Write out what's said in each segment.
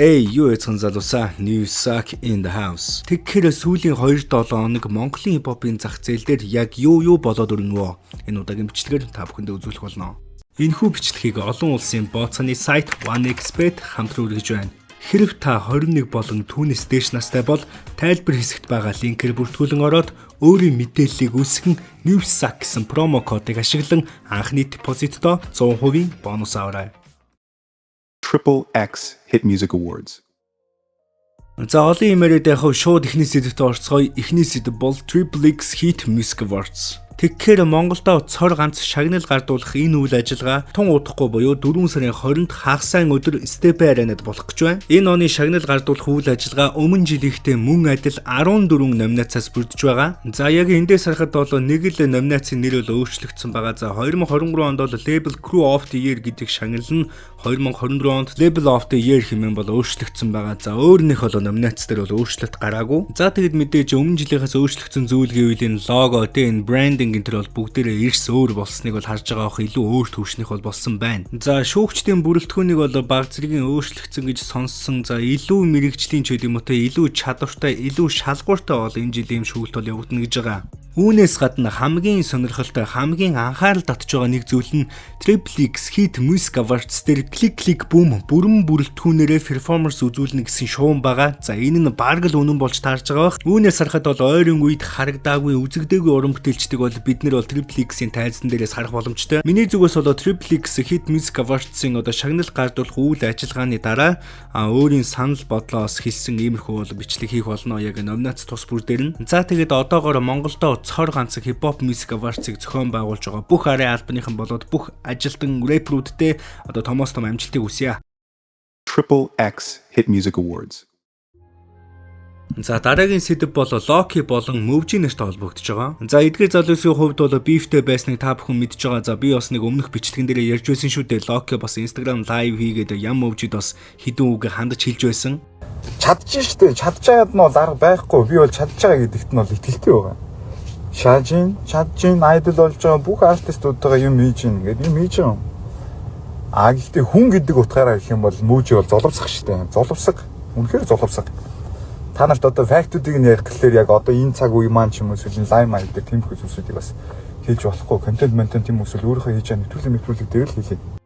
Эй, юу яцхан залуусаа, New Suck in the house. Тэгэхээр сүүлийн 2-7 хоног Монголын хипхопын зах зээл дээр яг юу болоод өрнө вэ? Энэ удаагийн бичлэгээр та бүхэндээ үзүүлэх болно. Энэхүү бичлэгийг олон улсын бооцооны сайт 1xBet хамтран үргэж байна. Хэрв та 21 болон түүнээс дээш настай бол тайлбар хэсэгт байгаа линкээр бүртгүүлэн ороод өөрийн мэдээллийг үүсгэн New Suck гэсэн промо кодыг ашиглан анхны депозитдоо 100% бонус аваарай. XXX Hit Music Awards. За олон юмараад яг шууд эхний сэдвт орцгоё. Эхний сэдв бол XXX Hit Music Awards. Тэгэхээр Монголдо цор ганц шагнал гардуулах энэ үйл ажиллагаа тун удахгүй буюу 4 сарын 20-нд хагасайн өдөр Степе аренад болох гэж байна. Энэ оны шагнал гардуулах үйл ажиллагаа өмнө жилийнхтэй мөн адил 14 номинацаас бүрдэж байгаа. За яг эндээс харахад бол нэг л номинацийн нэр бол өөрчлөгдсөн байгаа. За 2023 онд бол Label Crew of the Year гэдэг шагнал нь 2024 онд Label of the Year хэмээн бол өөрчлөгдсөн байгаа. За өөрнийх бол номинац дээр бол өөрчлөлт гараагүй. За тэгэд мэдээж өмнө жилийнхээс өөрчлөгдсөн зүйл гэвэл энэ лого, энэ брендинг энэ бол бүгдээрээ эрс өөр болсныг бол харж байгаа ах илүү өөр төвшнийх бол болсон байна. За шүүгчдийн бүрэлдэхүүнийг бол баг зэргийн өөрчлөгдсөн гэж сонссон. За илүү мэрэгжлийн ч гэдэм үү те илүү чадвартай, илүү шалгууртай бол энэ жилийн шүүгт бол явагдана гэж байгаа. Үүнээс гадна хамгийн сонирхолтой, хамгийн анхаарал татж байгаа нэг зүйл нь XXX Hit Music Awards дээр клик бум бүрэн бүрэлдэхүүнээрээ перформанс үзүүлнэ гэсэн шуум байгаа. За энэ нь бараг л үнэн болж таарж байгаа бах. Үүнээс харахад бол ойрын үед харагдаагүй, үзэгдээгүй уран бүтээлчдийг бол бид нэр бол XXX-ийн тайзан дээрээс харах боломжтой. Миний зүгээс бол XXX Hit Music Awards-ийн одоо шагнал гардуулах үйл ажиллагааны дараа өөрийн санал бодлоос хэлсэн иймэрхүү бол бичлэг хийх болно яг номинац тус бүр дээр нь. За тэгээд одоогоор Монголдо цор ганц хипхоп Music Awards-ыг зохион байгуулж байгаа бүх арай албаныхан болоод бүх ажилтан рэперүүдтэй одоо томоос том амжилтыг хүсье. XXX Hit Music Awards. За дараагийн сэдэв бол Loki болон Mövji нэртэй холбогдож байгаа. За эдгээр залуусын хувьд бол beefтэй байсныг та бүхэн мэдж байгаа. За би бас нэг өмнөх бичлэгэн дээр ярьж байсан шүү дээ. Loki бас Instagram live хийгээд Mövjид бас хідэн үг хандаж хэлж байсан. Чадчих штэ. Чадчихад нь бол арга байхгүй. Би бол чадчих байгаа гэдэгт нь бол итгэлтэй байгаа. Чаджин айдол болж байгаа бүх артистуудтайгаа юм хийж гин гэдэг юм хийж байгаа. Гэхдээ хүн гэдэг утгаараа гэх юм бол Mövji бол золовсох штэ. Золовсог. Үнэхээр золовсог. Та нарт одоо фактуудыг нь ярих гэхлээр яг одоо энэ цаг үе маань ч юм уу эсвэл лайм айл дээр тиймэрхүү зүйлсүүдийг бас хийж болохгүй. Контент тийм эсвэл өөрийнхөө хийж байгаа нэвтрүүлэг дээр л хийлээ.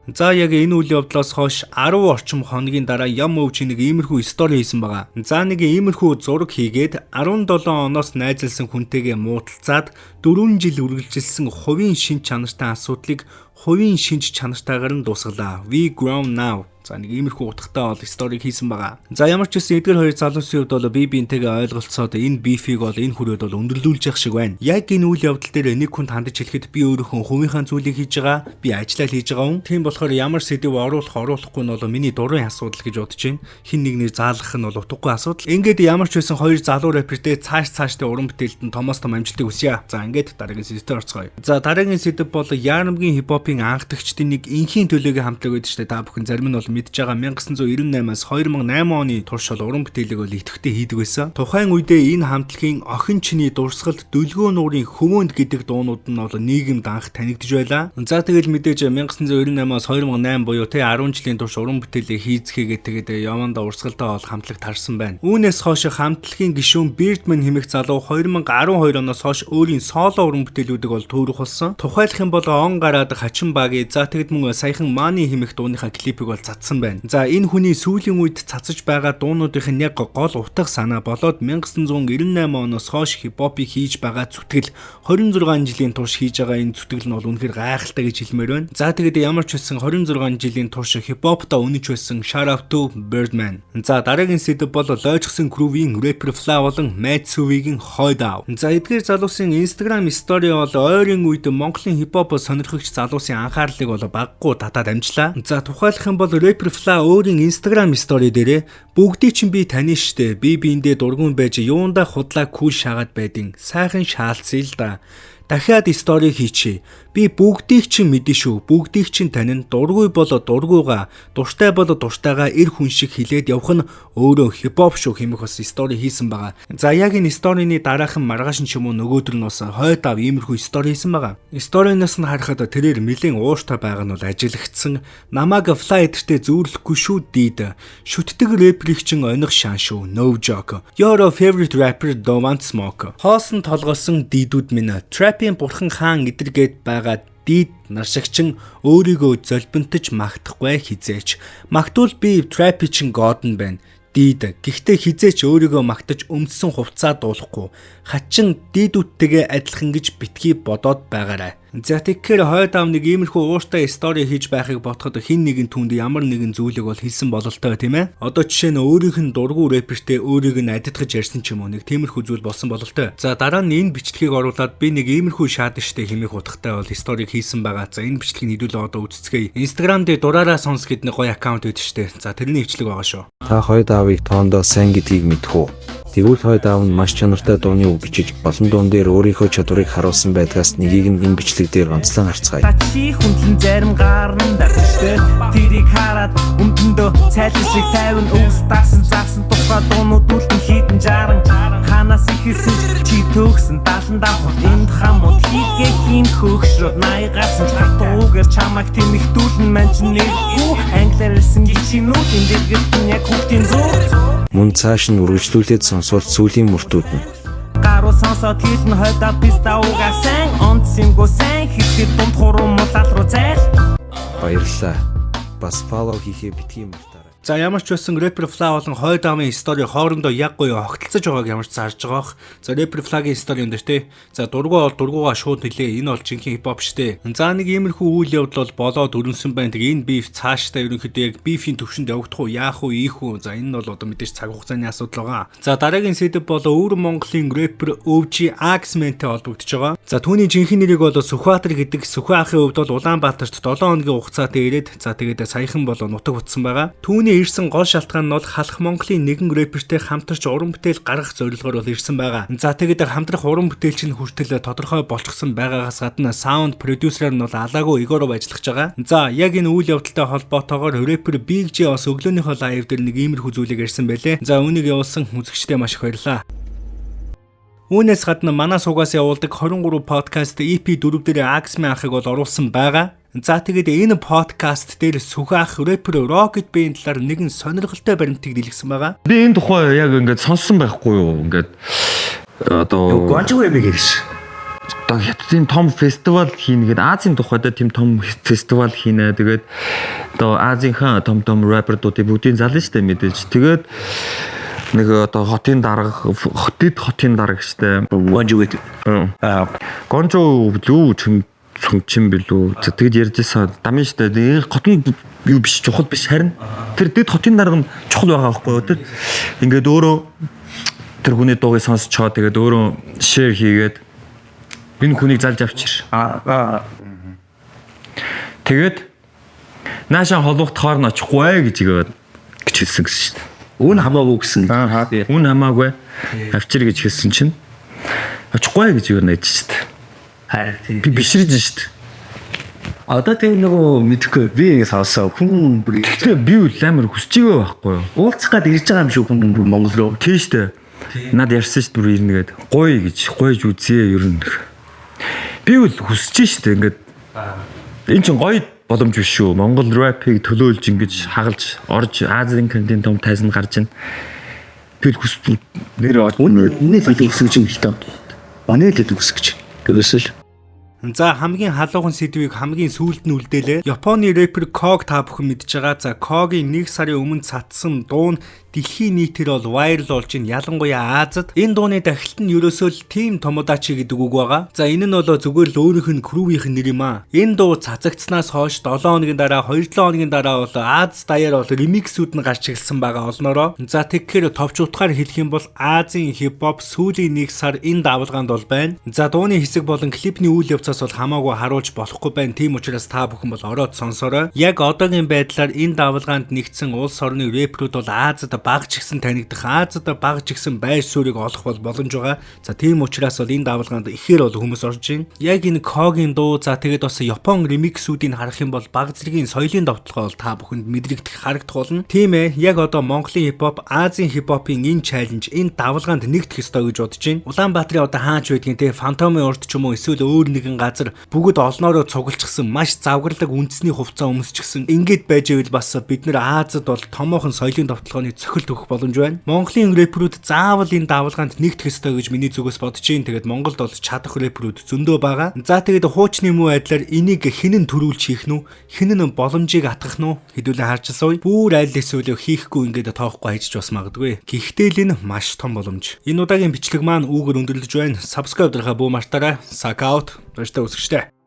За яг энэ үйл явдлаас хойш 10 орчим хоногийн дараа Mövji нэг иймэрхүү стори хийсэн байгаа. За нэг иймэрхүү зураг хийгээд 17 оноос найзалсан хүнтэйгээ муудалцаад 4 жил үргэлжилсэн хувийн шинж чанартай асуудлыг хувийн шинж чанартайгаар нь дуусгалаа. We grown now. За нэг иймэрхүү утгатай бол сториг хийсэн байгаа. За ямар ч үсэн эдгээр хоёр залуусын хувьд бол би бинтэйгээ ойлголцоод энэ бифиг бол энэ хүрээд бол өндөрлүүлж явах шиг байна. Яг энэ үйл явдал дээр нэг хүнд хандаж хэлэхэд би өөрийнхөө хувийнхаа зүйлийг хийж байгаа, би ажиллаа хийж байгаа хүн. Тийм болохоор ямар сэдв оруулахгүй нь бол миний дурын асуудал гэж бодож байна. Хин нэгнэр заалгах нь бол утгагүй асуудал. Ингээд ямар ч үсэн хоёр залуу рэпертэй цааштай уран бүтээлд нь томоос том амжилтыг хүсье. За ингээд дараагийн сэдвээр орцгоё. За дараагийн сэдв бол Яармгийн хипхопын анхдагчдын нэг инхийн төлөөгийн хамтлаг байдаг шүү дээ. Та бүхэн зарим нь бол мэдж байгаа 1998-аас 2008 оны турш бол уран бүтээлийг бол идэвхтэй хийдэг байсан. Тухайн үедээ энэ хамтлагийн охин чиний дурсгалд дөлгөө нуурын хөвөөнд гэдэг дуунууд нь бол нийгэмд анх танигдж байлаа. За тэгэл мэдээж 1998-аас 2008 буюу 10 жилийн турш уран бүтээлээ хийцгээгээд тэгээд яванда урсгалдаа бол хамтлаг тарсан байна. Үүнээс хойш хамтлагийн гишүүн Birdman хэмээх залуу 2012 оноос хойш өөрийн соло уран бүтээлүүдийг бол төөрөх болсон. Тухайлах юм бол он гараад хачин баги за тэгэд мөн саяхан Money хэмээх дууныхаа клипийг бол цацсан байна. За энэ хүний сүүлийн үед цацаж байгаа дуунуудын яг гол утга санаа болоод 1998 оноос хойш хипхопыг хийж байгаа зүтгэл 26 жилийн турш хийж байгаа энэ зүтгэл нь бол үнэхээр гайхалтай гэж хэлмээр байна. За тэгээд ямар ч байсан 26 жилийн турш хипхоптоо үнэж байсан shout out to Birdman. За дараагийн сэдв бол лойчсон Crew-ийн rapper Fla болон Matsui-гийн Hideout. За эдгээр залуусын Instagram story бол ойрын үед Монголын хипхоп сонирхогч залуусын анхаарлыг бол баггүй татаад амжлаа. За тухайлах юм бол rapper Fla өөрийн Instagram story дээрээ бүгдийг чинь би тань штэ. Би биэндээ дургуун байж юундаа худлаа кул шаагаад байдیں۔ Сайхан шаалцъя л да. Дахиад story хийчихье. Би бүгдийг чинь мэдэн шүү. Бүгдийг чинь танин дургүй болоо дургууга, дуртай болоо дуртайгаа эр хүн шиг хилээд явах нь өөрөө хипхоп шүү хэмэх бас стори хийсэн байгаа. За яг энэ сторины дараахан маргааш нь ч юм уу нөгөөдөр нь бас хойд ав иймэрхүү стори хийсэн байгаа. Сториноос нь харахад тэрээр нэлээд ууштай байгаа нь бол ажиглагдсан. Намааг fly эдэртээ зүүрлэхгүй шүү дийд. Шүтдэг рэперийг чин оних шаан шүү. No joke. Your favorite rapper don't smoke. Хоосон толгосон дийдүүд минь трапийн бурхан хаан эдэргээд байгаа дийд наршигчин өөрийгөө золбинтож магтахгүй хизээч. Магтвал би трапи чин годн байна. Дийд. Гэхдээ хизээч өөрийгөө магтаж өмдсөн хувцаа дуулахгүй. Хачин дийдүүдтэйгээ адилхан гэж битгий бодоод байгаарай. За тэгэхээр хойд ав нэг иймэрхүү ууштай стори хийж байхыг бодоход хин нэгэн түнд ямар нэгэн зүйлийг бол хэлсэн бололтой тийм ээ. Одоо жишээ нь өөрийнх нь дургу рэпертэй өөрийг нь адитгаж ярьсан ч юм уу нэг тиймэрхүү зүйл болсон бололтой. За дараа нь энэ бичлэгийг оруулаад би нэг иймэрхүү шаад штэ хэмээх утгатай бол сториг хийсэн байгаа. За энэ бичлэгийг хэдүүлээ одоо үзцгээе. Instagram дээр дураараа сонс гэдэг нэг гоё аккаунт байдаг штэ. За тэрний хвчлэг байгаа шүү. Та хойд аавыг тоондоо сайн гэдгийг мэдэх үү? Тэгвэл хойд аав нь маш чанартай дууны үг бичиж олон дуун дээр өөрийнхөө чадварыг харуулсан байдгаас нэгийг нь энэ бичлэг дээр онцлон харцгаая. Чи хүндлэн зарим гарна даштай тэрийг хараад өмдөндөө цайлан шиг тайван өвс дарсан заасан тухай дуунууд үлдэн хийдэн жаран ханаас ихэсэн чи төгсөн 70 давхар энд хамууд хийгээ хин хөгшрөө 80 гарсан хатуугаар чамайг тэмэгдүүлэн манч нэггүй англиар хэлсэн гिचинүүд энэ дэргэт нь яг хүүхдийн зүг Мөн цааш нь үргэлжлүүлээд сонсвол сүүлийн мөртүүд нь гаруу сонсоод хийлэн хойдоо писта угаасан онцсимгүй сайн хийхэд дунд хуруу мулал руу зайл баярлалаа. Бас follow хийхээ битгий мартаарай. За ямар ч байсан Rapper Fly болон хойд амын стори хоорондоо яг гоё огтлцож байгааг ямар ч зарж байгаа бох. За Rapper Fly-гийн стори энэ дээ. За дургуй бол дургуугаа шууд хэлээ. Энэ бол жинхэнэ хипхоп штэ. За нэг иймэрхүү үйл явдал бол болоод өрнсөн байна. Тэгээ энэ beef цаашдаа ерөнхийдөө яг beef-ийн төвшөнд явагдах уу, яах уу, ийх үү. За энэ нь бол одоо мэдээж цаг хугацааны асуудал байгаа. За дараагийн сэдэв бол өвөр Монголын рэпер OG Axman-тэй холбогдож байгаа. За түүний жинхэнэ нэрийг бол Сүхбаатар гэдэг. Сүхбаатарын ахын хувьд бол Улаанбаатарт 7 хоногийн хугацаатай ирээд за тэгээд саяхан бол нутаг утсан байгаа. Түүний ирсэн гол шалтгаан нь бол халах Монголын нэгэн рэпертэй хамтарч уран бүтээл гаргах зорилгоор бол ирсэн байгаа. За тэгээд хамтрах уран бүтээлч нь хүртэл тодорхой болчихсон байгаагаас гадна саунд продюсераар нь бол Алаагүй Игоров ажиллаж байгаа. За яг энэ үйл явдалтай холбоотойгоор рэпер Big J бас өглөөнийхөө лайв дээр нэг иймэрхүү зүйлийг ярьсан байлээ. За үүнийг явуулсан үзэгчдээ маш их баярлалаа. Үүнээс гадна манай суугаас явуулдаг 23 подкаст EP4 дээр Axman ахыг бол оруулсан байгаа. За тэгээд энэ подкаст дээр Сүхбаах рэпер Rocket Band талаар нэгэн сонирхолтой баримтыг дэлгэсэн байгаа. Би энэ тухай яг ингээд сонссон байхгүй юу? Ингээд одоо Гонжгүй юм гэж. Одоо хятадын том фестивал хийнэ гэдэг Азийн тухайд тийм том фестивал хийнэ. Тэгээд одоо Азийнхаа том рэпердуудыг бүгдийг зална штэ мэдээж. Тэгээд нэг одоо хотын дарга штэ. Гонжгүй. Гонжоо юу цүнчин билүү. Тэгэд ярьжсэн дамын штэ. Хотын юу биш чухал биш харин тэр дэд хотын дарга нь чухал байгаа байхгүй юу? Тэр ингээд өөрөө тэр хүний дуугийг сонсчоо тэгээд өөрөө шеэр хийгээд энэ хүнийг залж авчир. Тэгээд наашаа холбогдохоор нь очихгүй гэж хэлсэн гэсэн шүү дээ. Үн хамаагүй гэсэн. Үн хамаагүй авчир гэж хэлсэн чинь очихгүй гэж найдаж шүү дээ. Би бишрэж шүү дээ. Одоо тэг нөгөө мэдхгүй би сонсоо хүн гэхдээ би үл амар хүсэж байгаа байхгүй юу? уулзах гээд ирж байгаа юм шүү хүн Монгол руу. Тийм шүү дээ. Над ярьсан шүү дээ ирнэгээд гойж үзье ер нь. Би үл хүсэж шүү дээ ингээд энэ чинь гоё боломж биш шүү. Монгол рэпийг төлөөлж ингэж хагалж орж Азийн контент том тайзан гарч ийн. Би хүсэж нэр үнэ төлөв өсгөж юм хэлтэй. Банаа төлөв өсгөж. Гэвэсэл За хамгийн халуухан сэдвийг хамгийн сүүлд нь үлдээлээ. Японы рэпер Kog та бүхэн мэдж байгаа. За Kog-ийн 1 сарын өмнө цацсан дуу нь дэлхийн нийтээр бол вайрал болж ин ялангуяа Азад. Энэ дууны дахилт нь ерөөсөө л Team Tomodachi гэдэг үг байгаа. За энэ нь бол зүгээр л өөрийнх нь крүүвийнх нь нэр юм аа. Энэ дуу цацагдсанаас хойш 7 хоногийн дараа 2-7 хоногийн дараа бол Аз даяар бол ремиксүүд нь гарч ирсэн байгаа олноороо. За тэгэхээр товч утгаар хэлэх юм бол Азийн хипхоп сүүлийн 1 сар энэ давалгаанд бол байна. За дууны хэсэг болон клипний үйл явц утсаас бол хамаагүй харуулж болохгүй байна. Тийм учраас та бүхэн бол ороод сонсороо. Яг одоогийн байдлаар энэ давалгаанд нэгдсэн улс орны рэперүүд бол Азад бага ч гэсэн танигдах, Азад бага ч гэсэн байр суурийг олох бол боломж байгаа. За тийм учраас бол энэ давалгаанд ихээр бол хүмүүс орж байна. Яг энэ Когийн дуу, за тэгээд бас Япон ремиксүүдийг харах юм бол баг зэргийн соёлын давталгаа бол та бүхэнд мэдрэгдэх харагдах болно. Тийм ээ, яг одоо Монголын хипхоп, Азийн хипхопын энэ чаленж, энэ давалгаанд нэгдэх ёстой гэж бодож байна. Улаанбаатарын одоо хаач байдгийн те Фантомын урд ч юм уу эсвэл өөр нэгэн газар бүгд олноороо цуглчихсан маш завгарлаг үндэсний хувцас өмсчихсэн. Ингээд байж ивэл бас бид нэр Азад бол томоохон соёлын давталгааны цохилт өгөх боломж байна. Монголын рэперүүд заавал энэ давалгаанд нэгдэх ёстой гэж миний зүгээс бодож байна. Тэгээд Монголд бол чадах рэперүүд зөндөө байгаа. За тэгээд хуучны муу айдлаар энийг хинэн төрүүлж хийх нь, хинэн боломжийг атгах нь хэдүүлээ харжсаа. Бүр айл эсвэл хийхгүй ингээд тоохгүй хайж бас магадгүй. Гэхдээ л энэ маш том боломж. Энэ удаагийн бичлэг маань үүгээр өндөрлөж байна. Subscribe дарахаа бүү мартаарай. Suck out. Баяртай үсгчтэй.